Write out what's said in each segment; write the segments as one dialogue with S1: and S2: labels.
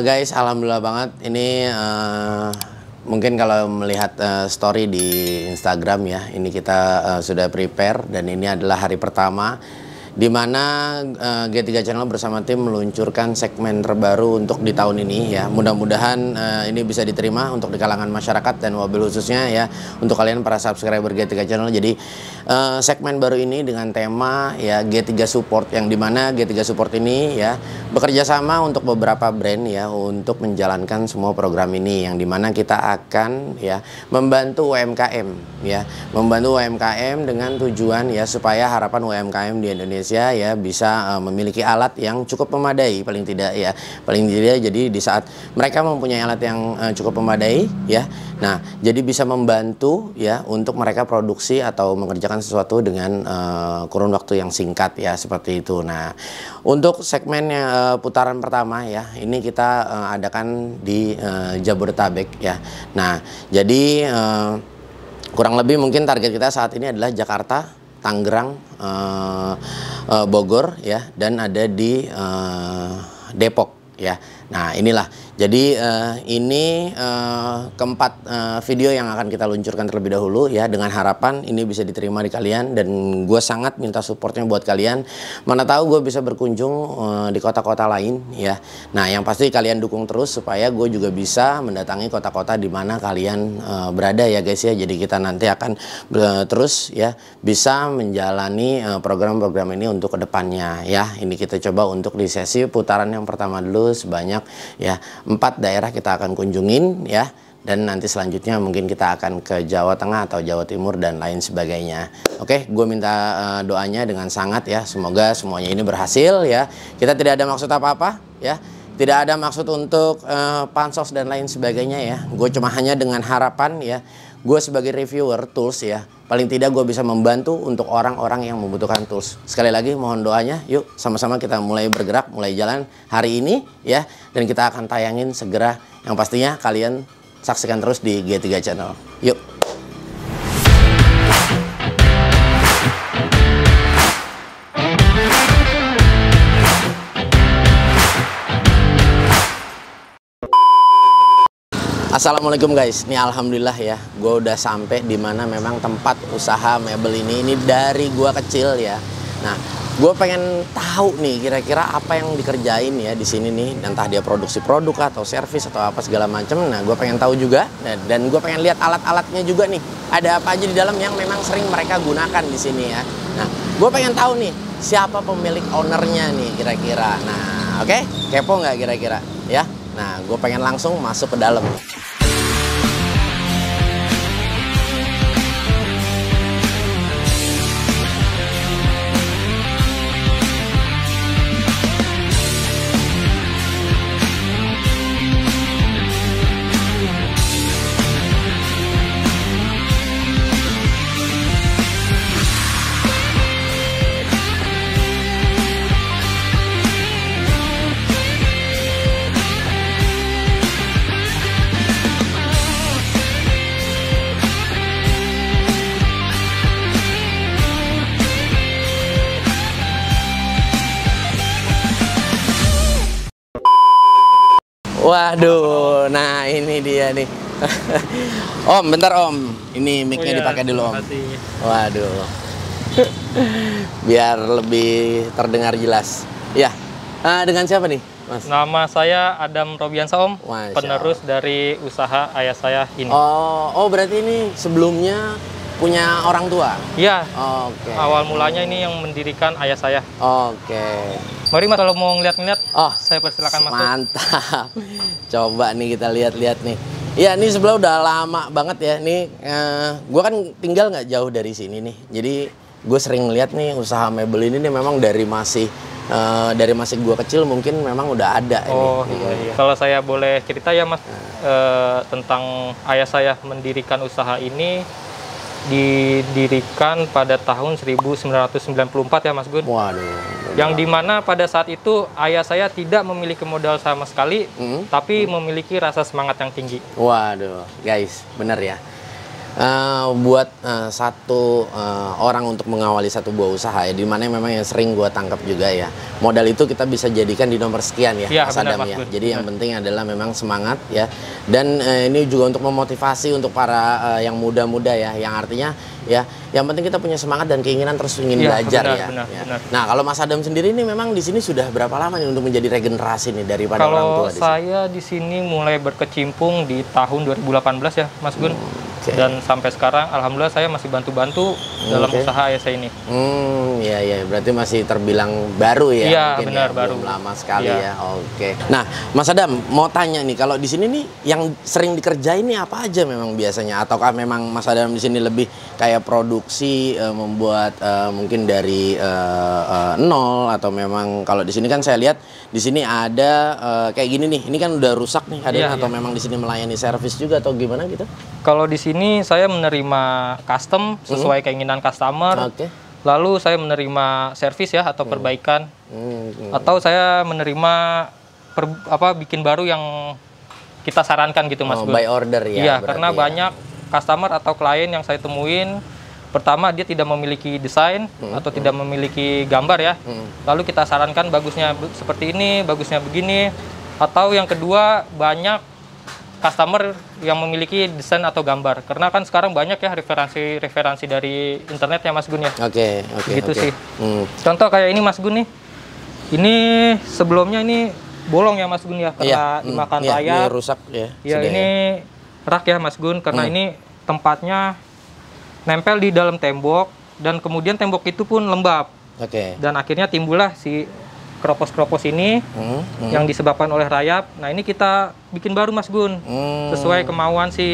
S1: Guys, alhamdulillah banget. Ini mungkin kalau melihat story di Instagram ya, ini kita sudah prepare dan ini adalah hari pertama di mana G3 Channel bersama tim meluncurkan segmen terbaru untuk di tahun ini ya. Mudah-mudahan ini bisa diterima untuk di kalangan masyarakat dan mobil khususnya ya untuk kalian para subscriber G3 Channel. Jadi segmen baru ini dengan tema ya G3 Support, yang dimana G3 Support ini ya bekerja sama untuk beberapa brand ya untuk menjalankan semua program ini, yang dimana kita akan ya membantu UMKM ya, membantu UMKM dengan tujuan ya supaya harapan UMKM di Indonesia ya bisa memiliki alat yang cukup memadai, paling tidak ya, paling tidak. Jadi di saat mereka mempunyai alat yang cukup memadai ya, nah jadi bisa membantu ya untuk mereka produksi atau mengerjakan sesuatu dengan kurun waktu yang singkat ya, seperti itu. Nah untuk segmennya putaran pertama ya, ini kita adakan di Jabodetabek ya. Nah jadi kurang lebih mungkin target kita saat ini adalah Jakarta, Tangerang, Bogor ya, dan ada di Depok ya. Nah inilah, jadi ini keempat video yang akan kita luncurkan terlebih dahulu ya, dengan harapan ini bisa diterima di kalian, dan gue sangat minta supportnya buat kalian. Mana tahu gue bisa berkunjung di kota-kota lain ya. Nah yang pasti kalian dukung terus supaya gue juga bisa mendatangi kota-kota di mana kalian berada ya guys ya. Jadi kita nanti akan terus ya bisa menjalani program-program ini untuk kedepannya ya. Ini kita coba untuk di sesi putaran yang pertama dulu sebanyak ya 4 daerah kita akan kunjungin ya, dan nanti selanjutnya mungkin kita akan ke Jawa Tengah atau Jawa Timur dan lain sebagainya. Oke, gue minta doanya dengan sangat ya, semoga semuanya ini berhasil ya. Kita tidak ada maksud apa-apa ya, tidak ada maksud untuk pansos dan lain sebagainya ya. Gue cuma hanya dengan harapan ya, gue sebagai reviewer tools ya, paling tidak gue bisa membantu untuk orang-orang yang membutuhkan tools. Sekali lagi mohon doanya, yuk sama-sama kita mulai bergerak, mulai jalan hari ini ya. Dan kita akan tayangin segera, yang pastinya kalian saksikan terus di G3 Channel. Yuk. Assalamualaikum guys, ini alhamdulillah ya, gue udah sampai di mana memang tempat usaha mebel ini. Ini dari gue kecil ya. Nah, gue pengen tahu nih kira-kira apa yang dikerjain ya di sini nih, entah dia produksi produk atau servis atau apa segala macam. Nah, gue pengen tahu juga, dan gue pengen lihat alat-alatnya juga nih. Ada apa aja di dalam yang memang sering mereka gunakan di sini ya. Nah, gue pengen tahu nih siapa pemilik ownernya nih kira-kira. Nah, oke, kepo nggak kira-kira ya? Nah, gue pengen langsung masuk ke dalam. Waduh, nah ini dia nih. Om, bentar Om. Ini mic-nya dipakai dulu Om. Waduh. Biar lebih terdengar jelas. Ya, dengan siapa nih Mas?
S2: Nama saya Adam Robiansa Om, penerus dari usaha ayah saya ini.
S1: Oh berarti ini sebelumnya punya orang tua?
S2: Iya.
S1: Oke.
S2: Awal mulanya ini yang mendirikan ayah saya.
S1: Oke.
S2: Mari Mas, kalau mau ngeliat-ngeliat, saya persilakan masuk.
S1: Mantap. Coba nih kita lihat-lihat nih. Ya ini sebelah udah lama banget ya. Nih, gue kan tinggal nggak jauh dari sini nih. Jadi gue sering lihat nih usaha mebel ini nih memang dari masih gue kecil mungkin memang udah ada.
S2: Oh
S1: ini.
S2: Iya. Kalau saya boleh cerita ya Mas, tentang ayah saya mendirikan usaha ini. Didirikan pada tahun 1994 ya Mas Gun.
S1: Waduh.
S2: Yang dimana pada saat itu ayah saya tidak memiliki modal sama sekali, tapi memiliki rasa semangat yang tinggi.
S1: Waduh, guys, bener ya. buat satu orang untuk mengawali satu buah usaha ya, di mana memang yang sering gua tangkap juga ya, modal itu kita bisa jadikan di nomor sekian ya,
S2: Iya,
S1: Mas
S2: benar,
S1: Adam
S2: Mas
S1: ya.
S2: Gun.
S1: Jadi yang penting adalah memang semangat ya, dan ini juga untuk memotivasi untuk para yang muda-muda ya, yang artinya ya, yang penting kita punya semangat dan keinginan terus ingin
S2: Iya,
S1: belajar
S2: benar,
S1: ya.
S2: benar,
S1: Ya.
S2: benar.
S1: Nah, kalau Mas Adam sendiri nih memang di sini sudah berapa lama nih untuk menjadi regenerasi nih daripada orang
S2: Kalau
S1: tua di sini?
S2: saya di sini mulai berkecimpung di tahun 2018 ya, Mas Gun.
S1: Oke.
S2: Dan sampai sekarang alhamdulillah saya masih bantu-bantu dalam
S1: Oke.
S2: usaha ayah saya ini.
S1: Ya ya, berarti masih terbilang baru ya,
S2: Iya,
S1: mungkin
S2: benar,
S1: ya,
S2: baru.
S1: belum lama sekali
S2: Iya.
S1: ya. Oke. Nah, Mas Adam mau tanya nih, kalau di sini nih yang sering dikerjain nih apa aja memang biasanya? Ataukah memang Mas Adam di sini lebih kayak produksi, membuat mungkin dari nol, atau memang kalau di sini kan saya lihat di sini ada kayak gini nih, ini kan udah rusak nih, ada
S2: Iya,
S1: atau
S2: iya.
S1: memang di sini melayani servis juga atau gimana gitu?
S2: Kalau di sini saya menerima custom sesuai keinginan customer.
S1: Oke.
S2: Lalu saya menerima servis ya atau perbaikan.
S1: Hmm.
S2: Atau saya menerima bikin baru yang kita sarankan gitu Mas
S1: Oh,
S2: Gun.
S1: by order ya.
S2: Iya,
S1: berarti
S2: karena
S1: ya.
S2: banyak customer atau klien yang saya temuin, pertama dia tidak memiliki desain atau tidak memiliki gambar ya. Lalu kita sarankan bagusnya seperti ini, bagusnya begini. Atau yang kedua, banyak customer yang memiliki desain atau gambar. Karena kan sekarang banyak ya referensi dari internet ya Mas Gun ya.
S1: Oke,
S2: Gitu
S1: oke.
S2: sih.
S1: Hmm.
S2: Contoh kayak ini Mas Gun nih. Ini sebelumnya ini bolong ya Mas Gun ya, karena dimakan
S1: iya,
S2: rayap.
S1: ini rusak ya.
S2: Ya
S1: sudah
S2: ini rak ya Mas Gun, karena ini tempatnya nempel di dalam tembok dan kemudian tembok itu pun lembab
S1: Oke.
S2: dan akhirnya timbullah si keropos-keropos ini yang disebabkan oleh rayap. Nah ini kita bikin baru Mas Gun sesuai kemauan si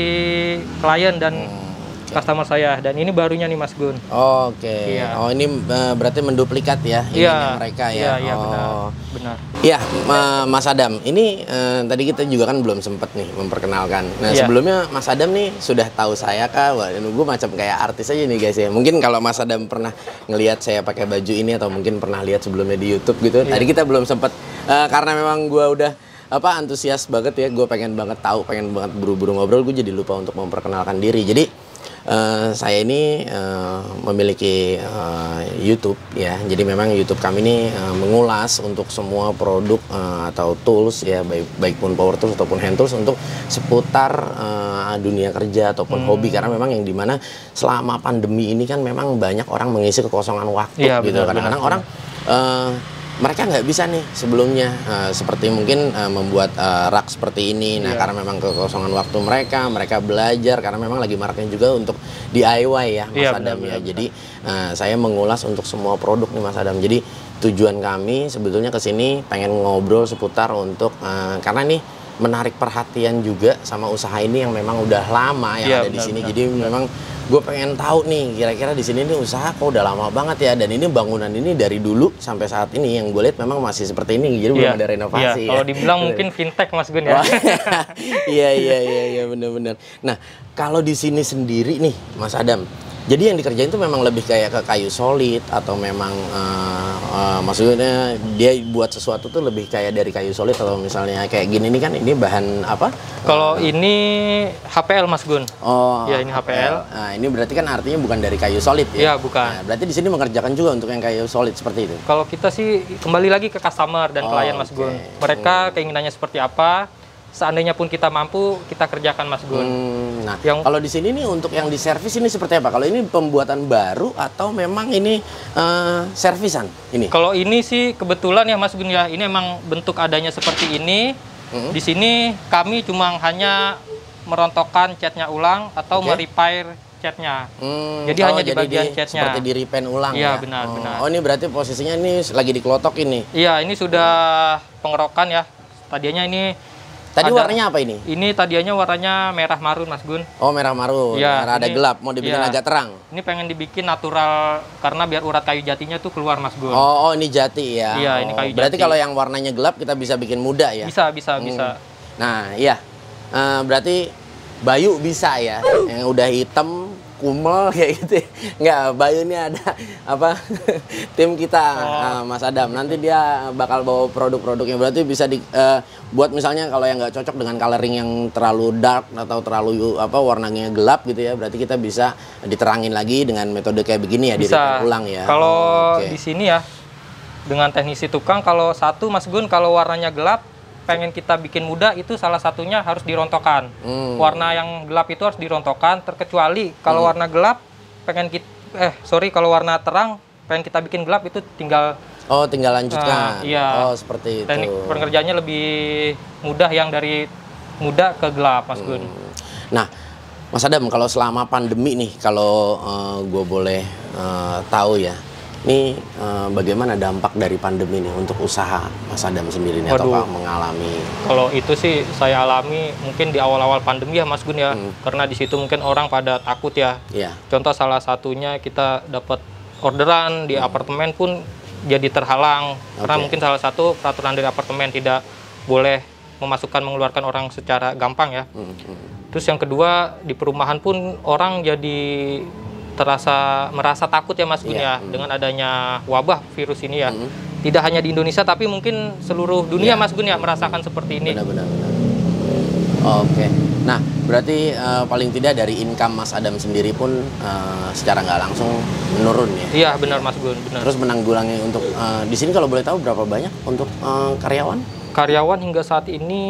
S2: klien dan customer saya, dan ini barunya nih Mas Gun.
S1: Oke.
S2: Iya.
S1: Oh, ini berarti menduplikat ya ininya mereka ya.
S2: Iya, benar.
S1: Oh.
S2: Benar.
S1: Iya, Mas Adam. Ini tadi kita juga kan belum sempet nih memperkenalkan. Nah,
S2: Iya.
S1: sebelumnya Mas Adam nih sudah tahu saya kah? Wah, gue macam kayak artis aja nih guys ya. Mungkin kalau Mas Adam pernah ngelihat saya pakai baju ini atau mungkin pernah lihat sebelumnya di YouTube gitu.
S2: Iya.
S1: Tadi kita belum sempet karena memang gue udah antusias banget ya. Gue pengen banget tahu, pengen banget buru-buru ngobrol. Gue jadi lupa untuk memperkenalkan diri. Jadi saya ini memiliki YouTube ya, jadi memang YouTube kami ini mengulas untuk semua produk atau tools ya, baik pun power tools ataupun hand tools untuk seputar dunia kerja ataupun hobi, karena memang yang dimana selama pandemi ini kan memang banyak orang mengisi kekosongan waktu
S2: Iya,
S1: gitu.
S2: benar,
S1: Kadang-kadang
S2: benar.
S1: orang mereka nggak bisa nih sebelumnya seperti mungkin membuat rak seperti ini. Nah,
S2: Iya.
S1: karena memang kekosongan waktu mereka belajar karena memang lagi maraknya juga untuk DIY ya, Mas
S2: Iya,
S1: Adam
S2: benar,
S1: ya. Jadi saya mengulas untuk semua produk nih Mas Adam. Jadi tujuan kami sebetulnya ke sini pengen ngobrol seputar untuk karena nih menarik perhatian juga sama usaha ini yang memang udah lama yang
S2: Iya,
S1: ada di sini.
S2: benar.
S1: Jadi memang gue pengen tahu nih kira-kira di sini nih usaha kok udah lama banget ya, dan ini bangunan ini dari dulu sampai saat ini yang gue lihat memang masih seperti ini, jadi belum
S2: Iya,
S1: ada renovasi
S2: iya.
S1: ya.
S2: Kalau dibilang mungkin fintech Mas Gun ya.
S1: Wah, iya benar-benar. Nah, kalau di sini sendiri nih Mas Adam, jadi yang dikerjain itu memang lebih kayak ke kayu solid atau memang maksudnya dia buat sesuatu tuh lebih kayak dari kayu solid, atau misalnya kayak gini nih kan ini bahan apa?
S2: Kalau ini HPL Mas Gun.
S1: Oh,
S2: Ya, ini HPL.
S1: Nah, ini berarti kan artinya bukan dari kayu solid ya?
S2: Iya, bukan.
S1: Nah, berarti di sini mengerjakan juga untuk yang kayu solid seperti itu?
S2: Kalau kita sih kembali lagi ke customer dan
S1: Oh,
S2: klien Mas
S1: oke.
S2: Gun. Mereka keinginannya seperti apa? Seandainya pun kita mampu, kita kerjakan Mas Gun.
S1: Nah,
S2: Yang-
S1: kalau di sini nih untuk yang di servis ini seperti apa? Kalau ini pembuatan baru atau memang ini servisan ini?
S2: Kalau ini sih kebetulan ya Mas Gun ya, ini emang bentuk adanya seperti ini. Di sini kami cuma hanya merontokkan catnya ulang atau
S1: Oke.
S2: merepair catnya. Jadi hanya di bagian catnya.
S1: Seperti di repaint ulang
S2: Iya,
S1: ya?
S2: benar, benar.
S1: Oh, ini berarti posisinya ini lagi dikelotok ini.
S2: Iya, ini sudah pengerokan ya. Tadinya ini
S1: Tadi
S2: ada-
S1: warnanya apa ini?
S2: Ini tadinya warnanya merah marun Mas Gun.
S1: Oh, merah marun.
S2: Iya,
S1: Rada
S2: ini-
S1: gelap, mau dibikin
S2: iya.
S1: agak terang.
S2: Ini pengen dibikin natural karena biar urat kayu jatinya tuh keluar Mas Gun.
S1: Oh, ini jati ya.
S2: Iya, ini
S1: Oh,
S2: kayu
S1: berarti
S2: jati.
S1: kalau yang warnanya gelap kita bisa bikin muda ya?
S2: Bisa.
S1: Nah, iya. Berarti Bayu bisa ya. Yang udah hitam kumel kayak gitu. Nggak, Bayu ini ada apa tim kita, Mas Adam. Nanti dia bakal bawa produk-produknya. Berarti bisa buat misalnya kalau yang nggak cocok dengan coloring yang terlalu dark atau terlalu warnanya gelap gitu ya. Berarti kita bisa diterangin lagi dengan metode kayak begini ya,
S2: bisa
S1: ulang ya.
S2: Kalau di sini ya dengan teknisi tukang, kalau satu Mas Gun, kalau warnanya gelap pengen kita bikin muda, itu salah satunya harus dirontokkan. Warna yang gelap itu harus dirontokkan, terkecuali kalau warna gelap pengen kita kalau warna terang pengen kita bikin gelap, itu tinggal
S1: lanjutkan.
S2: Iya.
S1: Seperti itu.
S2: Teknik pengerjaannya lebih mudah, yang dari muda ke gelap, Mas Gun.
S1: Nah, Mas Adam, kalau selama pandemi nih, kalau gue boleh tahu ya, ini bagaimana dampak dari pandemi nih untuk usaha Mas Adam sendiri nih, atau mengalami?
S2: Kalau itu sih saya alami mungkin di awal-awal pandemi ya Mas Gun ya, karena di situ mungkin orang pada takut ya. Contoh salah satunya kita dapat orderan di apartemen pun jadi terhalang, karena mungkin salah satu peraturan dari apartemen tidak boleh mengeluarkan orang secara gampang ya. Terus yang kedua, di perumahan pun orang jadi merasa takut ya Mas Gun ya, dengan adanya wabah virus ini ya. Tidak hanya di Indonesia tapi mungkin seluruh dunia Mas Gun ya merasakan seperti ini.
S1: Benar. Oke. Nah, berarti paling tidak dari income Mas Adam sendiri pun secara nggak langsung menurun ya?
S2: Iya benar Mas Gun, benar.
S1: Terus menanggulangi untuk di sini kalau boleh tahu berapa banyak untuk karyawan?
S2: Karyawan hingga saat ini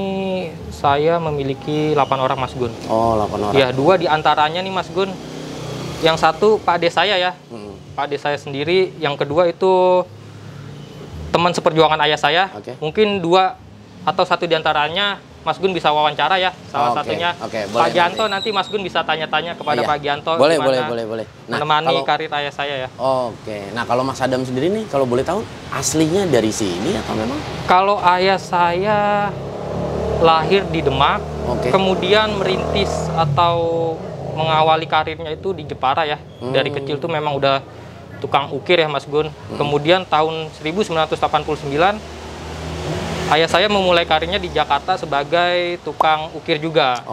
S2: saya memiliki 8 orang Mas Gun.
S1: Oh, 8 orang.
S2: Ya, 2 diantaranya nih Mas Gun. Yang satu Pak Ade saya ya, Pak Ade saya sendiri. Yang kedua itu teman seperjuangan ayah saya. Mungkin 2 atau 1 diantaranya Mas Gun bisa wawancara ya. Salah satunya Pak Gianto, nanti Mas Gun bisa tanya-tanya kepada Pak Gianto.
S1: Boleh. Nah,
S2: menemani karir ayah saya ya.
S1: Nah, kalau Mas Adam sendiri nih, kalau boleh tahu aslinya dari sini atau memang?
S2: Kalau ayah saya lahir di Demak, kemudian merintis atau mengawali karirnya itu di Jepara ya. Dari kecil tuh memang udah tukang ukir ya Mas Gun. Kemudian tahun 1989 ayah saya memulai karirnya di Jakarta sebagai tukang ukir juga.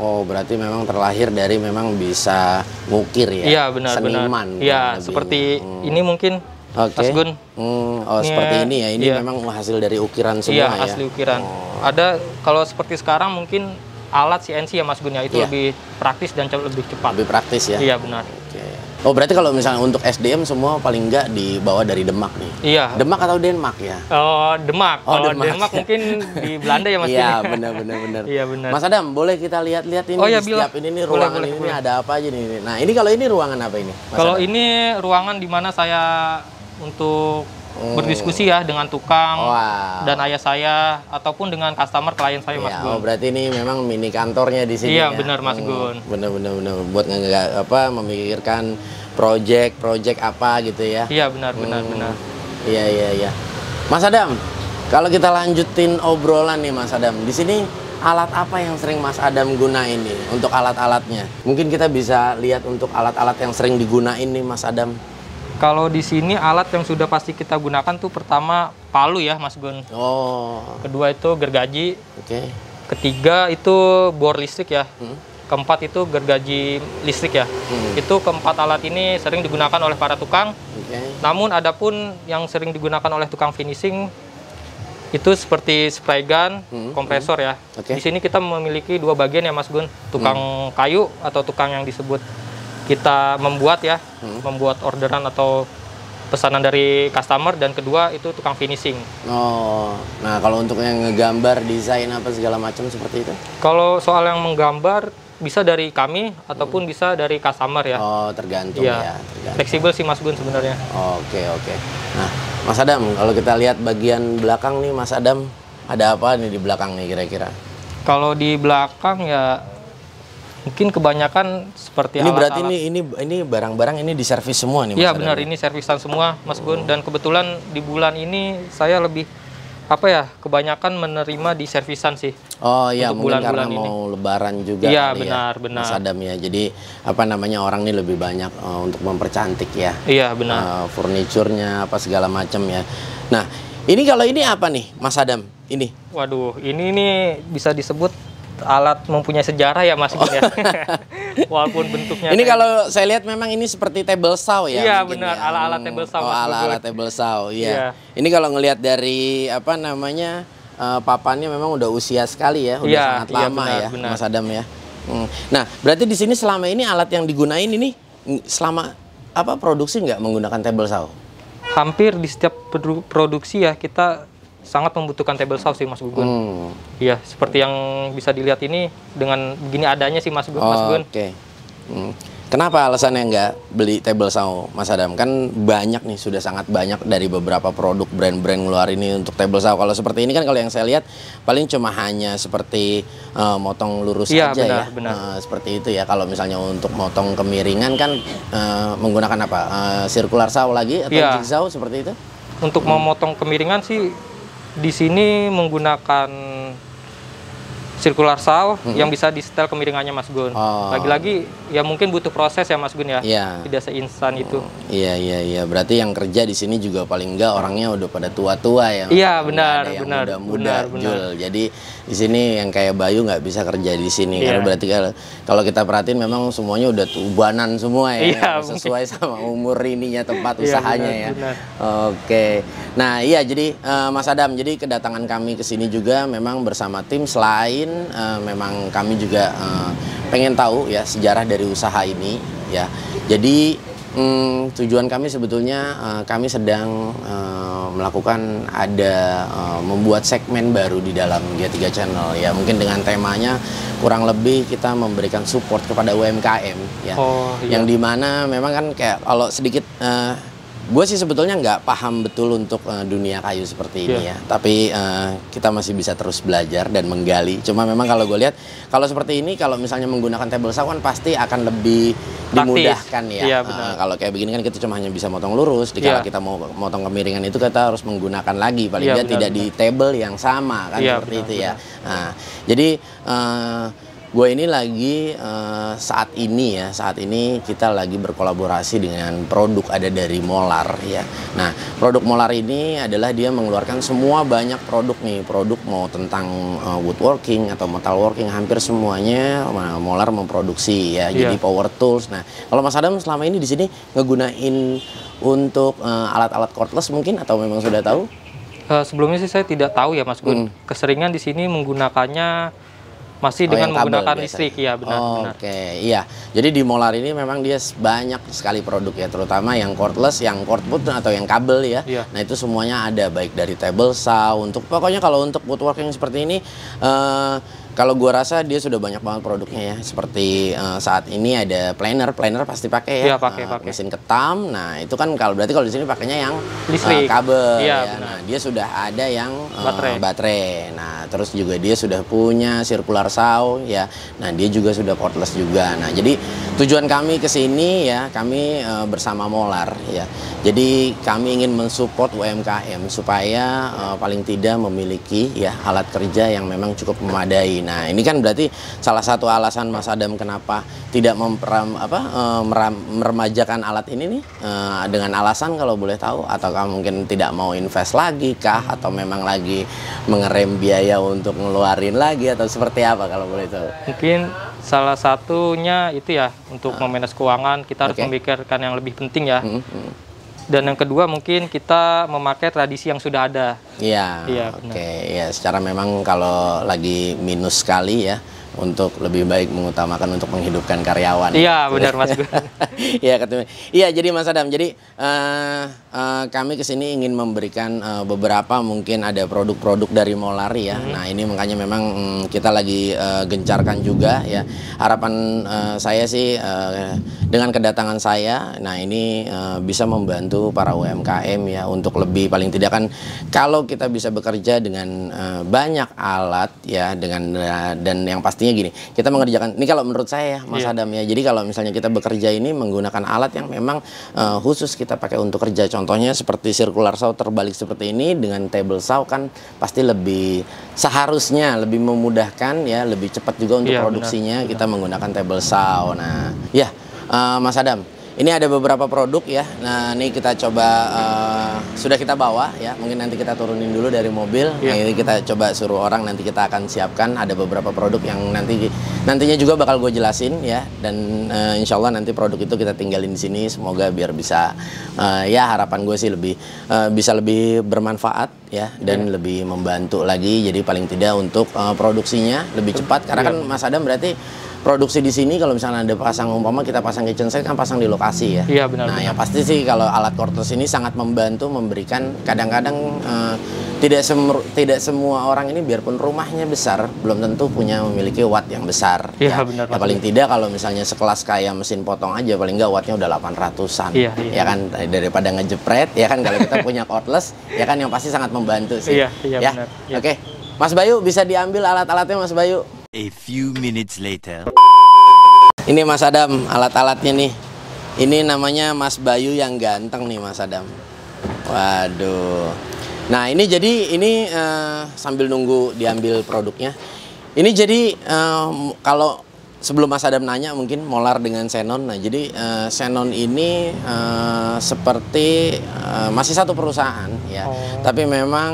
S1: Berarti memang terlahir dari memang bisa ngukir ya.
S2: Iya, benar.
S1: Seniman.
S2: Iya, seperti ini mungkin Mas Gun.
S1: Seperti ini ya. Ini memang hasil dari ukiran semua ya.
S2: Iya, asli ukiran. Ada kalau seperti sekarang mungkin alat CNC ya Mas Gun ya, itu lebih praktis dan lebih cepat. Lebih
S1: praktis ya?
S2: Iya, benar.
S1: Berarti kalau misalnya untuk SDM semua paling nggak dibawa dari Demak nih?
S2: Iya.
S1: Demak atau Denmark ya?
S2: Demak. Kalau Denmark mungkin di Belanda ya Mas Gun?
S1: Iya, benar.
S2: Iya, benar.
S1: Mas Adam, boleh kita lihat-lihat ini? Setiap ini nih ruangan ini ada apa aja nih? Nah, ini kalau ini ruangan apa ini?
S2: Kalau ini ruangan di mana saya untuk berdiskusi ya dengan tukang dan ayah saya ataupun dengan customer klien saya Mas Gun.
S1: Berarti ini memang mini kantornya di sini.
S2: Iya, benar Mas Gun.
S1: Benar buat memikirkan project apa gitu ya.
S2: Iya, benar.
S1: Iya. Mas Adam, kalau kita lanjutin obrolan nih Mas Adam, di sini alat apa yang sering Mas Adam gunain nih untuk alat-alatnya? Mungkin kita bisa lihat untuk alat-alat yang sering digunain nih Mas Adam.
S2: Kalau di sini alat yang sudah pasti kita gunakan tuh pertama palu ya Mas Gun. Kedua itu gergaji. Ketiga itu bor listrik ya. Keempat itu gergaji listrik ya. Itu keempat alat ini sering digunakan oleh para tukang. Namun adapun yang sering digunakan oleh tukang finishing itu seperti spray gun, kompresor ya. Di sini kita memiliki 2 bagian ya Mas Gun. Tukang kayu atau tukang yang disebut kita membuat ya, membuat orderan atau pesanan dari customer, dan kedua itu tukang finishing.
S1: Nah kalau untuk yang ngegambar, desain apa segala macam seperti itu? Kalau
S2: soal yang menggambar bisa dari kami ataupun bisa dari customer ya.
S1: Tergantung ya.
S2: Fleksibel sih Mas Gun sebenarnya.
S1: Oke. Nah Mas Adam, kalau kita lihat bagian belakang nih Mas Adam, ada apa nih di belakang nih kira-kira? Kalau
S2: di belakang ya mungkin kebanyakan seperti
S1: ini alat-alat. Berarti ini barang-barang ini diservis semua nih Mas?
S2: Iya benar, ini servisan semua Mas Gun. Dan kebetulan di bulan ini saya lebih kebanyakan menerima di servisan sih.
S1: Mungkin karena mau lebaran juga.
S2: Iya, benar.
S1: Mas Adam ya. Jadi orang nih lebih banyak untuk mempercantik ya.
S2: Iya, benar.
S1: Furniturnya apa segala macam ya. Nah, ini kalau ini apa nih Mas Adam? Ini.
S2: Waduh, ini nih bisa disebut alat mempunyai sejarah ya Mas Gun ya. Walaupun bentuknya
S1: Ini kalau saya lihat memang ini seperti table saw ya.
S2: Iya
S1: mungkin
S2: benar,
S1: ya.
S2: ala-ala table saw.
S1: Oh,
S2: Mas
S1: ala-ala
S2: Gugun.
S1: table saw, iya.
S2: Iya.
S1: Ini kalau ngelihat dari apa namanya papannya memang udah usia sekali ya, udah
S2: Iya,
S1: sangat
S2: iya,
S1: lama
S2: benar,
S1: ya,
S2: benar.
S1: Mas Adam ya. Nah, berarti di sini selama ini alat yang digunain ini selama apa produksi nggak menggunakan table saw?
S2: Hampir di setiap produksi ya kita sangat membutuhkan table saw sih Mas Gugun. Iya, seperti yang bisa dilihat ini dengan begini adanya sih Mas Gugun.
S1: Oke. Kenapa alasannya nggak beli table saw, Mas Adam? Kan banyak nih, sudah sangat banyak dari beberapa produk brand-brand ngeluarin ini untuk table saw. Kalau seperti ini kan kalau yang saya lihat paling cuma hanya seperti motong lurus
S2: Iya,
S1: aja
S2: benar,
S1: ya.
S2: benar.
S1: Seperti itu ya. Kalau misalnya untuk motong kemiringan kan menggunakan apa? Circular saw lagi atau
S2: Iya.
S1: jigsaw seperti itu?
S2: Untuk memotong kemiringan sih di sini menggunakan circular saw yang bisa di setel kemiringannya Mas Gun.
S1: Oh.
S2: Lagi-lagi ya mungkin butuh proses ya Mas Gun ya.
S1: Iya.
S2: Tidak seinstan itu.
S1: Iya. Berarti yang kerja di sini juga paling enggak orangnya udah pada tua-tua ya.
S2: Iya,
S1: Nggak
S2: benar,
S1: ada yang
S2: benar,
S1: muda-muda,
S2: benar.
S1: Jul. Jadi di sini yang kayak Bayu nggak bisa kerja di sini
S2: Iya.
S1: karena berarti kalau kita perhatiin memang semuanya udah tubanan semua ya.
S2: Iya,
S1: Sesuai sama umur ininya tempat
S2: Iya,
S1: usahanya
S2: benar,
S1: ya.
S2: benar.
S1: Oke. Nah, iya jadi Mas Adam, jadi kedatangan kami ke sini juga memang bersama tim selain memang kami juga pengen tahu ya sejarah dari usaha ini ya. Jadi tujuan kami sebetulnya kami sedang melakukan membuat segmen baru di dalam G3 Channel ya. Mungkin dengan temanya kurang lebih kita memberikan support kepada UMKM ya.
S2: Oh, iya.
S1: Yang dimana memang kan kayak kalau sedikit gue sih sebetulnya nggak paham betul untuk dunia kayu seperti ini ya. Tapi kita masih bisa terus belajar dan menggali. Cuma memang kalau gue lihat kalau seperti ini kalau misalnya menggunakan table saw kan pasti akan lebih dimudahkan ya.
S2: Iya, benar.
S1: Kalau kayak begini kan kita cuma hanya bisa motong lurus. Dikala
S2: Iya.
S1: kita mau motong kemiringan itu kita harus menggunakan lagi. Paling
S2: Iya,
S1: tidak
S2: benar,
S1: tidak di table yang sama kan
S2: Iya,
S1: seperti
S2: benar,
S1: itu ya. Nah, jadi gue ini lagi saat ini kita lagi berkolaborasi dengan produk ada dari Molar ya. Nah, produk Molar ini adalah dia mengeluarkan semua banyak produk nih, produk mau tentang woodworking atau metalworking hampir semuanya Molar memproduksi ya.
S2: Iya.
S1: Jadi power tools. Nah, kalau Mas Adam selama ini di sini ngegunain untuk alat-alat cordless mungkin atau memang sudah tahu?
S2: Sebelumnya sih saya tidak tahu ya Mas Gun. Keseringan di sini menggunakannya masih dengan
S1: yang kabel
S2: menggunakan
S1: biasanya.
S2: listrik ya benar.
S1: Oke, iya. Jadi di Molar ini memang dia banyak sekali produk ya, terutama yang cordless, yang cordwood atau yang kabel ya.
S2: Iya.
S1: Nah itu semuanya ada baik dari table saw untuk pokoknya kalau untuk woodworking seperti ini. Kalau gua rasa dia sudah banyak banget produknya ya. Seperti saat ini ada planer pasti pakai ya.
S2: Iya, pakai.
S1: Mesin ketam. Nah itu kan kalau berarti kalau di sini pakainya yang
S2: Listrik.
S1: kabel.
S2: Iya,
S1: Ya.
S2: benar.
S1: Nah dia sudah ada yang
S2: Baterai.
S1: Nah terus juga dia sudah punya circular saw ya. Nah dia juga sudah cordless juga. Nah jadi tujuan kami ke sini ya, kami bersama Molar ya. Jadi kami ingin mensupport UMKM supaya paling tidak memiliki ya alat kerja yang memang cukup memadai. Nah ini kan berarti salah satu alasan Mas Adam kenapa tidak meremajakan alat ini nih dengan alasan kalau boleh tahu, ataukah mungkin tidak mau invest lagi kah, atau memang lagi mengerem biaya untuk ngeluarin lagi, atau seperti apa kalau boleh tahu?
S2: Mungkin salah satunya itu ya untuk memanage keuangan kita harus
S1: Oke.
S2: memikirkan yang lebih penting ya. Dan yang kedua mungkin kita memakai tradisi yang sudah ada.
S1: Iya,
S2: Iya,
S1: oke. Ya, secara memang kalau lagi minus sekali ya, untuk lebih baik mengutamakan untuk menghidupkan karyawan.
S2: Iya, benar Mas Gun.
S1: Iya, ketemu. Iya, jadi Mas Adam, jadi kami kesini ingin memberikan beberapa mungkin ada produk-produk dari Molar ya. Nah ini makanya memang kita lagi gencarkan juga ya. Harapan saya sih dengan kedatangan saya, nah ini bisa membantu para UMKM ya untuk lebih paling tidak kan kalau kita bisa bekerja dengan banyak alat ya dan yang pastinya gini, kita mengerjakan ini kalau menurut saya ya Mas Adam ya. Jadi kalau misalnya kita bekerja ini menggunakan alat yang memang khusus kita pakai untuk kerja, contohnya seperti circular saw terbalik seperti ini dengan table saw kan pasti lebih seharusnya lebih memudahkan ya, lebih cepat juga untuk
S2: Iya,
S1: produksinya kita menggunakan table saw. Nah, ya Mas Adam, ini ada beberapa produk ya. Nah, ini kita coba sudah kita bawa ya. Mungkin nanti kita turunin dulu dari mobil. Nah, ini kita coba suruh orang nanti kita akan siapkan ada beberapa produk yang nanti nantinya juga bakal gue jelasin ya, dan insya Allah nanti produk itu kita tinggalin di sini, semoga biar bisa ya harapan gue sih lebih bisa lebih bermanfaat ya, dan lebih membantu lagi, jadi paling tidak untuk produksinya lebih cepat, karena kan Mas Adam berarti produksi di sini kalau misalnya ada pasang, umpama kita pasang kitchen set kan pasang di lokasi ya.
S2: Iya benar.
S1: Nah yang pasti sih kalau alat cordless ini sangat membantu, memberikan kadang-kadang tidak semua orang ini biarpun rumahnya besar belum tentu memiliki watt yang besar.
S2: Iya
S1: ya.
S2: benar.
S1: Ya paling tidak kalau misalnya sekelas kayak mesin potong aja paling nggak wattnya udah 800-an.
S2: Iya.
S1: Ya kan, daripada ngejepret ya kan, kalau kita punya cordless ya kan, yang pasti sangat membantu sih.
S2: Iya
S1: ya.
S2: benar. Iya.
S1: Oke. Mas Bayu bisa diambil alat-alatnya Mas Bayu.
S3: A few minutes later.
S1: Ini Mas Adam alat-alatnya nih. Ini namanya Mas Bayu yang ganteng nih Mas Adam. Waduh. Nah ini jadi ini sambil nunggu diambil produknya. Ini jadi kalau sebelum Mas Adam nanya mungkin molar dengan Xenon. Nah jadi Xenon ini seperti masih satu perusahaan ya. Tapi memang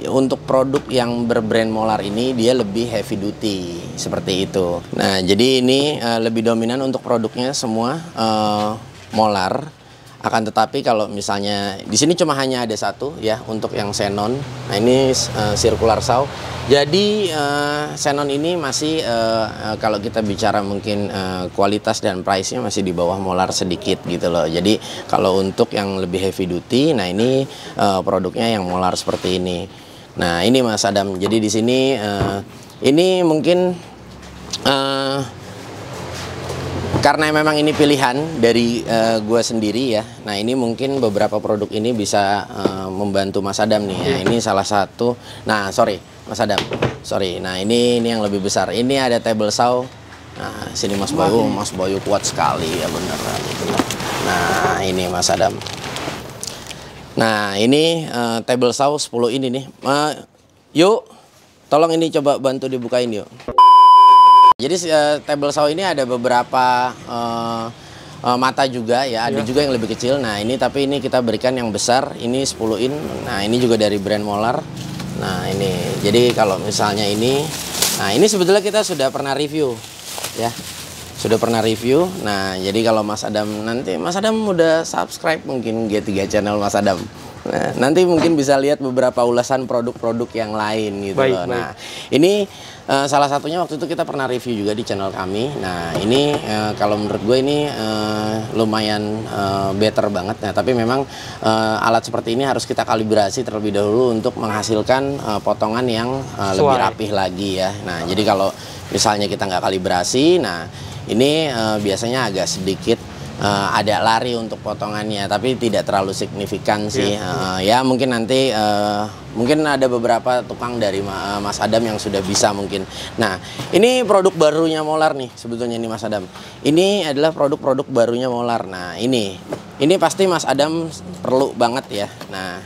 S1: untuk produk yang berbrand molar ini dia lebih heavy duty seperti itu. Nah jadi ini lebih dominan untuk produknya semua molar. Akan tetapi kalau misalnya di sini cuma hanya ada satu ya untuk yang Xenon. Nah ini circular saw. Jadi Xenon ini masih kalau kita bicara mungkin kualitas dan price-nya masih di bawah molar sedikit gitu loh. Jadi kalau untuk yang lebih heavy duty, nah ini produknya yang molar seperti ini. Nah ini Mas Adam, jadi di sini ini mungkin karena memang ini pilihan dari gue sendiri ya. Nah ini mungkin beberapa produk ini bisa membantu Mas Adam nih ya. Ini salah satu. Nah sorry Mas Adam, sorry. Nah ini yang lebih besar. Ini ada table saw. Nah sini Mas Bayu kuat sekali ya beneran. Nah ini Mas Adam. Nah ini table saw 10 ini nih. Yuk, tolong ini coba bantu dibukain yuk. Jadi table saw ini ada beberapa mata juga ya. Ada juga yang lebih kecil. Nah ini tapi ini kita berikan yang besar. Ini 10 in. Nah ini juga dari brand Molar. Nah ini. Jadi kalau misalnya ini. Nah ini sebetulnya kita sudah pernah review ya. Sudah pernah review. Nah, jadi kalau Mas Adam nanti, Mas Adam udah subscribe mungkin G3 channel Mas Adam. Nah, nanti mungkin bisa lihat beberapa ulasan produk-produk yang lain gitu loh. Nah, ini salah satunya waktu itu kita pernah review juga di channel kami. Nah, ini kalau menurut gue ini lumayan better banget. Nah, tapi memang alat seperti ini harus kita kalibrasi terlebih dahulu untuk menghasilkan potongan yang lebih rapih lagi ya. Nah, jadi kalau misalnya kita nggak kalibrasi, nah ini biasanya agak sedikit ada lari untuk potongannya, tapi tidak terlalu signifikan sih. Ya mungkin nanti mungkin ada beberapa tukang dari Mas Adam yang sudah bisa mungkin. Nah ini produk barunya Molar nih sebetulnya nih Mas Adam. Ini adalah produk-produk barunya Molar. Nah ini pasti Mas Adam perlu banget ya. Nah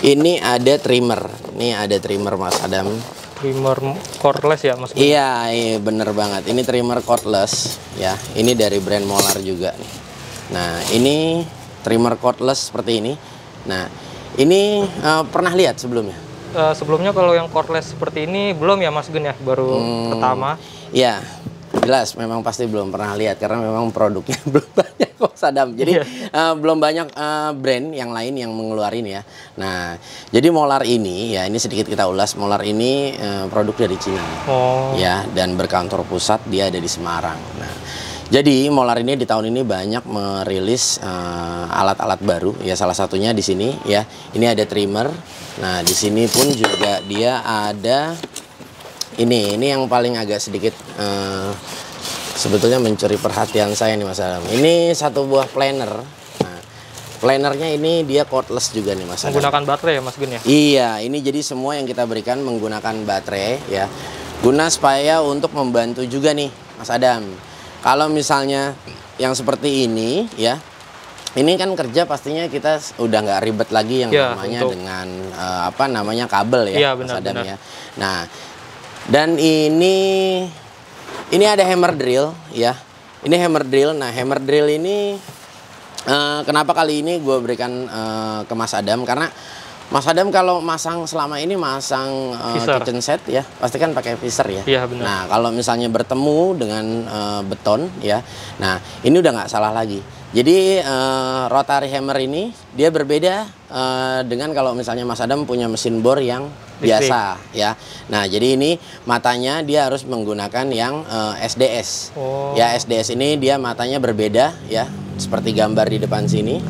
S1: ini ada trimmer. Ini ada trimmer Mas Adam.
S2: Trimmer cordless ya Mas?
S1: Iya, bener banget. Ini trimmer cordless ya. Ini dari brand Molar juga nih. Nah, ini trimmer cordless seperti ini. Nah, ini pernah lihat sebelumnya?
S2: Sebelumnya kalau yang cordless seperti ini belum ya Mas Gun ya, baru pertama.
S1: Iya, jelas memang pasti belum pernah lihat karena memang produknya belum banyak Mas Adam. Jadi belum banyak brand yang lain yang mengeluarin ya. Nah, jadi Molar ini ya, ini sedikit kita ulas. Molar ini produk dari Cina. Ya, dan berkantor pusat dia ada di Semarang. Nah, jadi Molar ini di tahun ini banyak merilis alat-alat baru ya, salah satunya di sini ya. Ini ada trimmer. Nah, di sini pun juga dia ada ini yang paling agak sedikit sebetulnya mencuri perhatian saya nih Mas Adam. Ini satu buah planer. Nah, planernya ini dia cordless juga nih Mas Adam.
S2: Menggunakan baterai ya Mas Gun ya?
S1: Iya, ini jadi semua yang kita berikan menggunakan baterai ya. Guna supaya untuk membantu juga nih Mas Adam. Kalau misalnya yang seperti ini ya, ini kan kerja pastinya kita udah nggak ribet lagi yang namanya dengan apa namanya kabel ya, Mas Adam ya. Nah, dan ini ada hammer drill ya. Ini hammer drill. Nah, hammer drill ini kenapa kali ini gue berikan ke Mas Adam, karena Mas Adam kalau selama ini masang
S2: Visor.
S1: kitchen set ya, pasti kan pakai visor ya.
S2: Iya, benar.
S1: Nah, kalau misalnya bertemu dengan beton ya, nah ini udah nggak salah lagi. Jadi rotary hammer ini dia berbeda dengan kalau misalnya Mas Adam punya mesin bor yang biasa ya. Nah, jadi ini matanya dia harus menggunakan yang SDS.
S2: Oh.
S1: Ya, SDS ini dia matanya berbeda ya, seperti gambar di depan sini.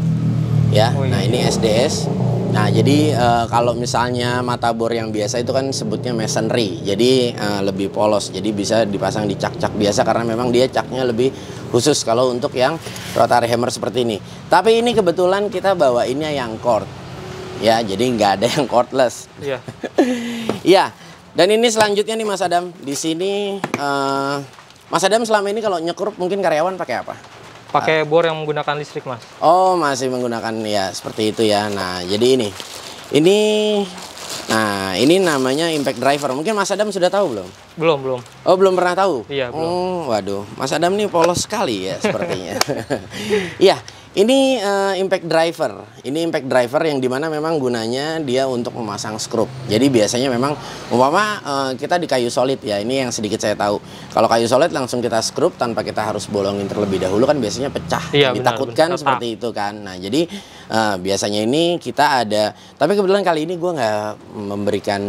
S1: Ya,
S2: Oh,
S1: nah
S2: iya.
S1: ini SDS. Nah, jadi kalau misalnya mata bor yang biasa itu kan sebutnya masonry, jadi lebih polos, jadi bisa dipasang di cak-cak biasa karena memang dia caknya lebih khusus kalau untuk yang rotary hammer seperti ini. Tapi ini kebetulan kita bawainnya yang cord, ya, jadi nggak ada yang cordless.
S2: Iya.
S1: Iya, dan ini selanjutnya nih Mas Adam, di sini Mas Adam selama ini kalau nyekrup mungkin karyawan pakai apa?
S2: Pakai bor yang menggunakan listrik, Mas.
S1: Oh, masih menggunakan ya seperti itu ya. Nah, jadi ini namanya impact driver. Mungkin Mas Adam sudah tahu belum?
S2: Belum.
S1: Oh, belum pernah tahu?
S2: Iya, belum.
S1: Oh, waduh, Mas Adam nih polos sekali ya sepertinya. Iya, ini impact driver. Ini impact driver yang dimana memang gunanya dia untuk memasang skrup. Jadi biasanya memang umpama kita di kayu solid ya. Ini yang sedikit saya tahu. Kalau kayu solid langsung kita skrup tanpa kita harus bolongin terlebih dahulu kan biasanya pecah.
S2: Iya,
S1: Ditakutkan
S2: benar.
S1: seperti itu kan. Nah, jadi biasanya ini kita ada. Tapi kebetulan kali ini gue nggak memberikan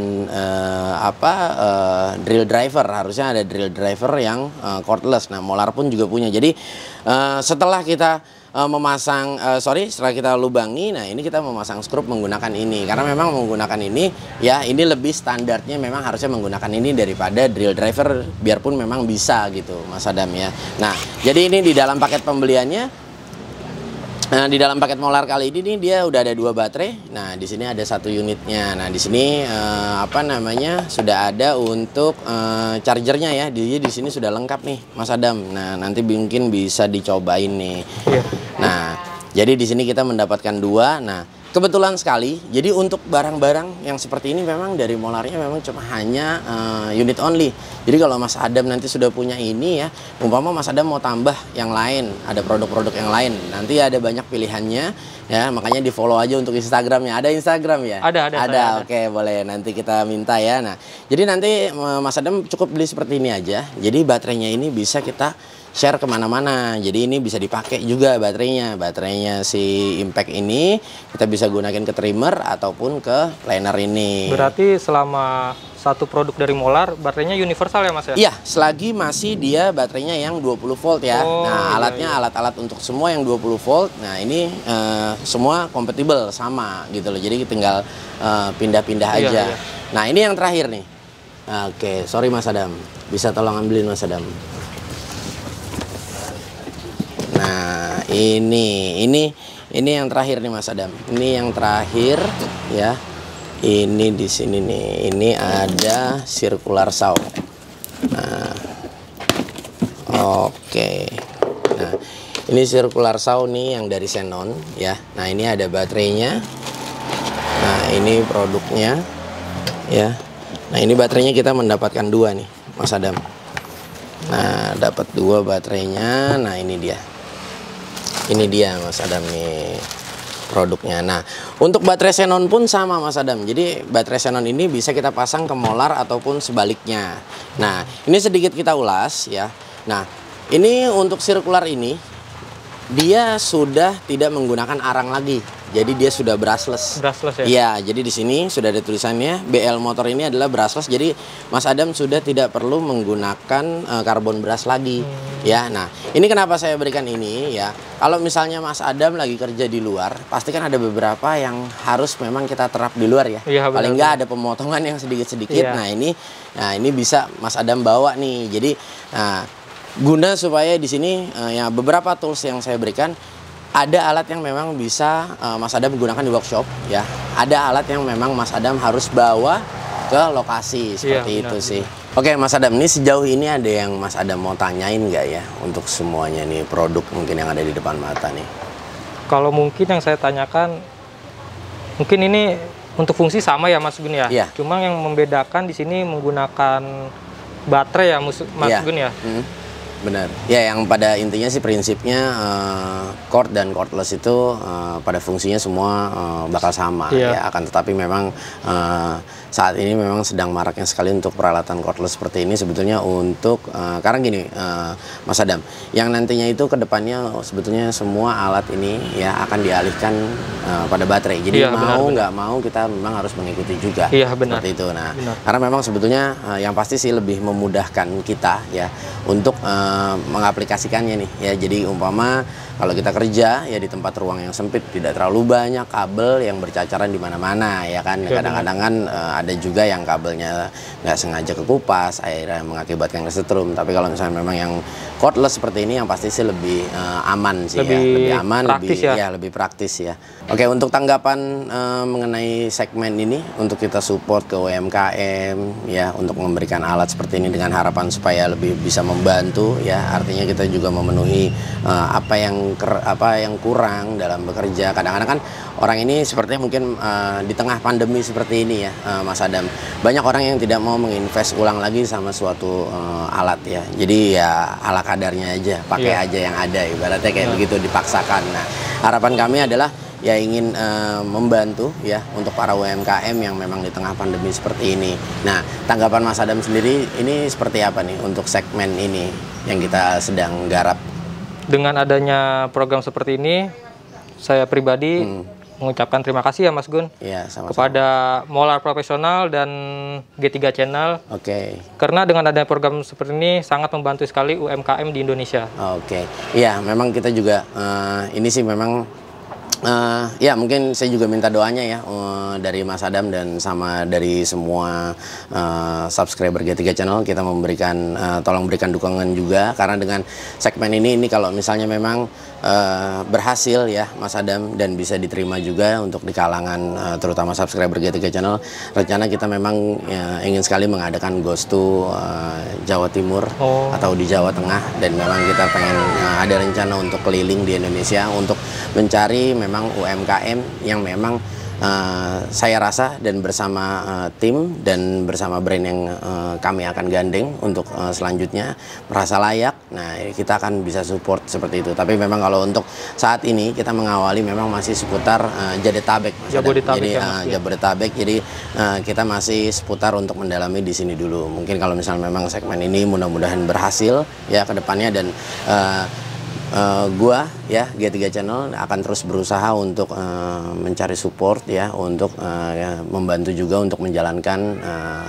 S1: drill driver. Harusnya ada drill driver yang cordless. Nah, Molar pun juga punya. Jadi setelah kita setelah kita lubangi, nah ini kita memasang skrup menggunakan ini karena memang menggunakan ini ya, ini lebih standarnya memang harusnya menggunakan ini daripada drill driver, biarpun memang bisa gitu Mas Adam ya. Nah, jadi ini di dalam paket pembeliannya, di dalam paket Molar kali ini nih, dia udah ada 2 baterai. Nah, di sini ada 1 unitnya. Nah, di sini sudah ada untuk chargernya ya. Di sini sudah lengkap nih, Mas Adam. Nah, nanti mungkin bisa dicobain nih.
S2: Iya.
S1: Nah, jadi di sini kita mendapatkan 2. Nah, kebetulan sekali. Jadi untuk barang-barang yang seperti ini memang dari Molarnya memang cuma hanya unit only. Jadi kalau Mas Adam nanti sudah punya ini ya, umpama Mas Adam mau tambah yang lain, ada produk-produk yang lain, nanti ada banyak pilihannya ya, makanya di follow aja untuk Instagramnya. Ada Instagram ya?
S2: Ada.
S1: Oke, boleh nanti kita minta ya. Nah, jadi nanti Mas Adam cukup beli seperti ini aja. Jadi baterainya ini bisa kita share kemana-mana. Jadi ini bisa dipakai juga baterainya si impact ini kita bisa gunakan ke trimmer ataupun ke planer ini.
S2: Berarti selama satu produk dari Molar baterainya universal ya, Mas ya?
S1: Iya, selagi masih dia baterainya yang 20 volt ya.
S2: Oh,
S1: Nah,
S2: iya.
S1: alat-alat untuk semua yang 20 volt. Nah, ini semua kompatibel sama gitu loh. Jadi tinggal pindah-pindah
S2: Iya,
S1: aja.
S2: iya.
S1: Nah, ini yang terakhir nih. Oke, sorry Mas Adam. Bisa tolong ambilin Mas Adam. Nah, ini yang terakhir nih Mas Adam. Ini yang terakhir ya. Ini di sini nih. Ini ada circular saw. Nah, oke. Nah, ini circular saw nih yang dari Xenon ya. Nah, ini ada baterainya. Nah, ini produknya ya. Nah, ini baterainya kita mendapatkan 2 nih, Mas Adam. Nah, dapat 2 baterainya. Nah, ini dia. Ini dia Mas Adam nih produknya. Nah, untuk baterai Xenon pun sama Mas Adam. Jadi baterai Xenon ini bisa kita pasang ke Molar ataupun sebaliknya. Nah, ini sedikit kita ulas ya. Nah, ini untuk circular ini dia sudah tidak menggunakan arang lagi. Jadi dia sudah brushless.
S2: Brushless ya?
S1: Iya, jadi di sini sudah ada tulisannya BL motor ini adalah brushless. Jadi Mas Adam sudah tidak perlu menggunakan karbon brush lagi. Ya, nah ini kenapa saya berikan ini ya. Kalau misalnya Mas Adam lagi kerja di luar, pasti kan ada beberapa yang harus memang kita terap di luar ya.
S2: Iya,
S1: Paling
S2: benar.
S1: nggak ada pemotongan yang sedikit-sedikit.
S2: Iya.
S1: Nah ini bisa Mas Adam bawa nih. Jadi guna supaya di sini ya beberapa tools yang saya berikan, ada alat yang memang bisa Mas Adam gunakan di workshop ya. Ada alat yang memang Mas Adam harus bawa ke lokasi seperti
S2: Iya,
S1: itu
S2: benar,
S1: sih. Oke Mas Adam, ini sejauh ini ada yang Mas Adam mau tanyain nggak ya untuk semuanya nih produk mungkin yang ada di depan mata nih?
S2: Kalau mungkin yang saya tanyakan, mungkin ini untuk fungsi sama ya Mas Gun ya.
S1: Iya.
S2: Cuma yang membedakan di sini menggunakan baterai ya Mas
S1: Iya.
S2: Gun ya.
S1: benar. Ya, yang pada intinya sih prinsipnya cord dan cordless itu pada fungsinya semua bakal sama ya. Akan tetapi memang saat ini memang sedang maraknya sekali untuk peralatan cordless seperti ini sebetulnya untuk karena gini Mas Adam, yang nantinya itu kedepannya sebetulnya semua alat ini ya akan dialihkan pada baterai. Jadi mau nggak mau kita memang harus mengikuti juga seperti itu. Nah, karena memang sebetulnya yang pasti sih lebih memudahkan kita ya untuk mengaplikasikannya nih ya. Jadi umpama kalau kita kerja ya di tempat ruang yang sempit, tidak terlalu banyak kabel yang bercacaran di mana-mana ya kan. Kadang-kadang kan ada juga yang kabelnya nggak sengaja kekupas, akhirnya mengakibatkan kesetrum. Tapi kalau misalnya memang yang cordless seperti ini, yang pasti sih lebih aman sih, lebih aman, lebih praktis ya. Oke, untuk tanggapan mengenai segmen ini, untuk kita support ke UMKM ya, untuk memberikan alat seperti ini dengan harapan supaya lebih bisa membantu ya. Artinya kita juga memenuhi apa yang kurang dalam bekerja. Kadang-kadang kan orang ini sepertinya mungkin di tengah pandemi seperti ini ya, Mas Adam, banyak orang yang tidak mau menginvest ulang lagi sama suatu alat ya. Jadi ya ala kadarnya aja, pakai aja yang ada, ibaratnya kayak begitu, dipaksakan. Nah, harapan kami adalah ya ingin membantu ya untuk para UMKM yang memang di tengah pandemi seperti ini. Nah, tanggapan Mas Adam sendiri ini seperti apa nih untuk segmen ini yang kita sedang garap?
S2: Dengan adanya program seperti ini, saya pribadi mengucapkan terima kasih ya Mas Gun
S1: ya, sama-sama.
S2: Kepada Molar Profesional dan G3 Channel. Karena dengan adanya program seperti ini sangat membantu sekali UMKM di Indonesia.
S1: Iya, memang kita juga ini sih memang ya mungkin saya juga minta doanya ya dari Mas Adam dan sama dari semua subscriber G3 Channel. Kita memberikan tolong berikan dukungan juga, karena dengan segmen ini kalau misalnya memang berhasil ya Mas Adam dan bisa diterima juga untuk di kalangan terutama subscriber G3 Channel, rencana kita memang ingin sekali mengadakan Ghost to Jawa Timur atau di Jawa Tengah, dan memang kita pengen ada rencana untuk keliling di Indonesia untuk mencari memang UMKM yang memang saya rasa dan bersama tim dan bersama brand yang kami akan gandeng untuk selanjutnya merasa layak. Nah, kita akan bisa support seperti itu. Tapi memang kalau untuk saat ini kita mengawali memang masih seputar Jabodetabek. Jabodetabek. Jadi kita masih seputar untuk mendalami di sini dulu. Mungkin kalau misalnya memang segmen ini mudah-mudahan berhasil ya ke depannya, dan gua ya G3 Channel akan terus berusaha untuk mencari support ya, untuk membantu juga untuk menjalankan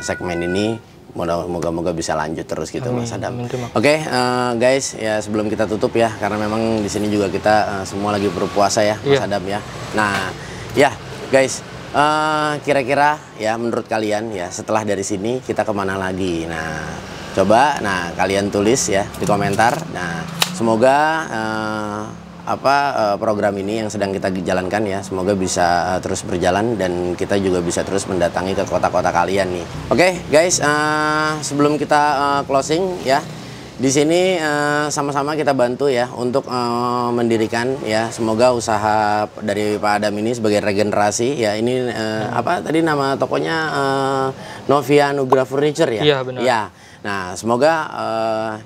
S1: segmen ini. Moga-moga bisa lanjut terus gitu. Mas Adam. Oke, guys ya, sebelum kita tutup ya, karena memang di sini juga kita semua lagi berpuasa ya Mas Adam ya. Nah ya guys, kira-kira ya menurut kalian ya setelah dari sini kita kemana lagi? Nah coba kalian tulis ya di komentar. Nah semoga program ini yang sedang kita jalankan ya, semoga bisa terus berjalan dan kita juga bisa terus mendatangi ke kota-kota kalian nih. Oke, guys, sebelum kita closing ya, di sini sama-sama kita bantu ya untuk mendirikan ya, semoga usaha dari Pak Adam ini sebagai regenerasi ya. Ini apa tadi nama tokonya, Novia Nugra Furniture ya?
S2: Iya, benar.
S1: Ya. Nah, semoga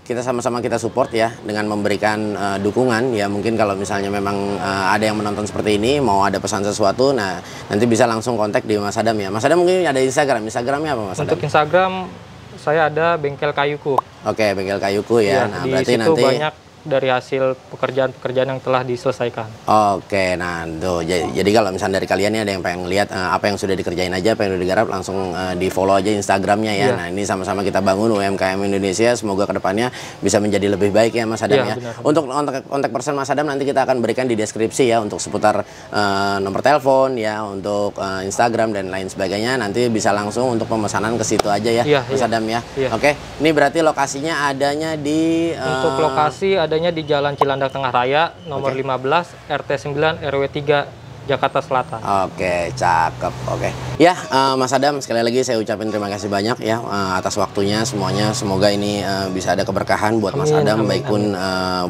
S1: kita sama-sama kita support ya dengan memberikan dukungan ya. Mungkin kalau misalnya memang ada yang menonton seperti ini, mau ada pesan sesuatu, nah nanti bisa langsung kontak di Mas Adam ya. Mas Adam mungkin ada Instagramnya apa Mas Adam?
S2: Untuk Instagram saya ada Bengkel Kayuku.
S1: Oke, Bengkel Kayuku ya. Nah, berarti nanti
S2: banyak dari hasil pekerjaan-pekerjaan yang telah diselesaikan.
S1: Oke, nah tuh jadi kalau misalnya dari kalian nih ada yang pengen lihat apa yang sudah dikerjain aja, apa yang udah digarap, langsung di follow aja Instagramnya ya. Nah ini sama-sama kita bangun UMKM Indonesia, semoga kedepannya bisa menjadi lebih baik ya Mas Adam ya. Untuk kontak person Mas Adam nanti kita akan berikan di deskripsi ya, untuk seputar nomor telepon ya, untuk Instagram dan lain sebagainya. Nanti bisa langsung untuk pemesanan ke situ aja ya Mas Adam ya. Oke, ini berarti lokasinya adanya di
S2: untuk lokasi adanya di Jalan Cilandak Tengah Raya nomor 15 RT 9 RW 3 Jakarta Selatan.
S1: Oke, cakep. Oke. Ya, Mas Adam, sekali lagi saya ucapin terima kasih banyak ya atas waktunya semuanya. Semoga ini bisa ada keberkahan buat Mas Adam, baik pun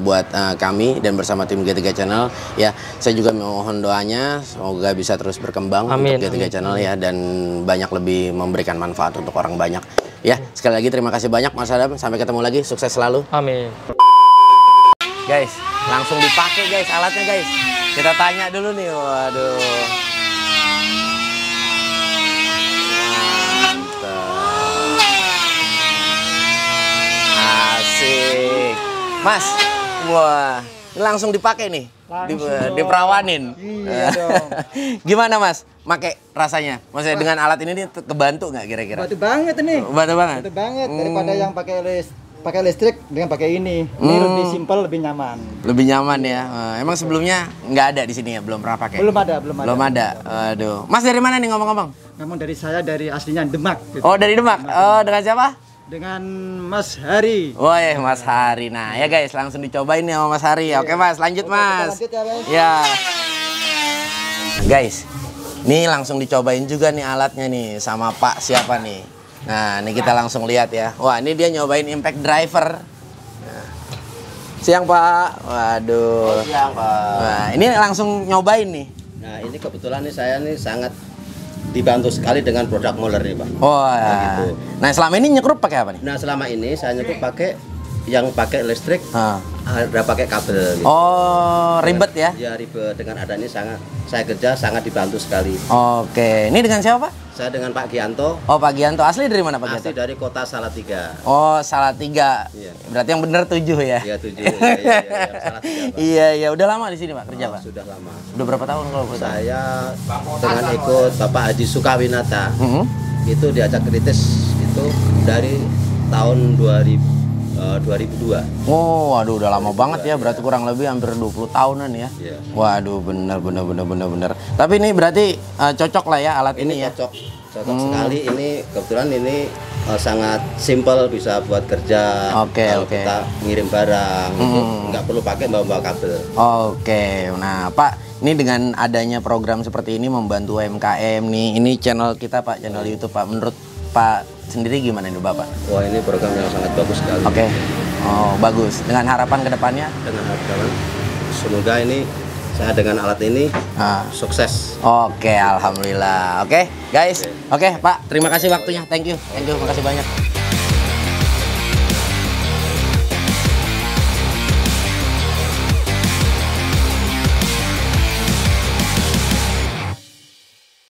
S1: buat kami dan bersama tim G3 Channel ya. Saya juga mohon doanya semoga bisa terus berkembang untuk G3 Channel ya, dan banyak lebih memberikan manfaat untuk orang banyak. Ya, sekali lagi terima kasih banyak Mas Adam. Sampai ketemu lagi. Sukses selalu.
S2: Amin.
S1: Guys, langsung dipakai guys alatnya guys. Kita tanya dulu nih. Waduh. Asik. Mas, wah, ini langsung dipakai nih. Diperawanin.
S4: Iya dong.
S1: Gimana Mas? Pakai rasanya? Maksudnya dengan alat ini nih kebantu nggak kira-kira?
S4: Bantu banget ini.
S1: Bantu banget.
S4: Bantu banget daripada yang pakai listrik dengan pakai ini. Ini lebih simpel, lebih nyaman.
S1: Lebih nyaman ya. Emang sebelumnya nggak ada di sini ya? Belum pernah pakai?
S4: Belum ada.
S1: Belum ada. Aduh. Mas dari mana nih ngomong-ngomong?
S4: Namun dari aslinya Demak. Gitu.
S1: Oh dari Demak. Oh dengan siapa?
S4: Dengan Mas Hari.
S1: Woi Mas Hari. Nah ya guys langsung dicobain nih sama Mas Hari. Oke Mas lanjut Mas.
S4: Lanjut ya Mas.
S1: Ya. Guys, ini langsung dicobain juga nih alatnya nih sama Pak siapa nih. Nah ini kita langsung lihat ya. Wah ini dia nyobain impact driver. Nah. Siang Pak. Waduh.
S5: Siang Pak.
S1: Nah ini langsung nyobain nih.
S5: Nah ini kebetulan nih saya nih sangat dibantu sekali dengan produk Moller nih Pak.
S1: Oh ya.
S5: Nah, gitu.
S1: Nah selama ini nyekrup pakai apa nih?
S5: Nah selama ini saya nyekup pakai yang pakai listrik,
S1: Ah.
S5: ada pakai kabel. Gitu.
S1: Oh ribet ya?
S5: Ya ribet, dengan adanya saya kerja sangat dibantu sekali.
S1: Oke. Ini dengan siapa Pak?
S5: Saya dengan Pak Gianto,
S1: Oh Pak Gianto. Asli dari mana Pak
S5: asli
S1: Gianto?
S5: dari kota Salatiga.
S1: Oh Salatiga.
S5: Iya.
S1: Berarti yang bener 7 ya?
S5: Iya 7, yang Salatiga Pak.
S1: Iya iya. Udah lama di sini Pak kerja Pak?
S5: Sudah lama.
S1: Udah berapa tahun kalau boleh tahu?
S5: Saya dengan ikut Bapak Haji Sukawinata
S1: Mhm.
S5: itu diajak kritis itu dari tahun 2002.
S1: Oh, waduh udah lama banget ya. Berarti kurang lebih hampir 20 tahunan ya.
S5: Iya.
S1: Waduh, bener. Tapi ini berarti cocok lah ya alat ini ya.
S5: Cocok sekali. Ini kebetulan ini sangat simpel, bisa buat kerja.
S1: Oke,
S5: kalau
S1: oke.
S5: kita ngirim barang itu nggak perlu pakai bawa kabel.
S1: Oke. Nah, Pak, ini dengan adanya program seperti ini membantu UMKM nih. Ini channel kita Pak, channel YouTube Pak. Menurut Pak sendiri gimana nih Bapak?
S5: Wah ini program yang sangat bagus sekali.
S1: Oke. Oh, bagus. Dengan harapan ke depannya?
S5: Dengan harapan semoga ini saya dengan alat ini
S1: Ah.
S5: sukses.
S1: Oke, alhamdulillah. Oke, guys. Oke, Pak, terima kasih waktunya. Thank you. Makasih banyak.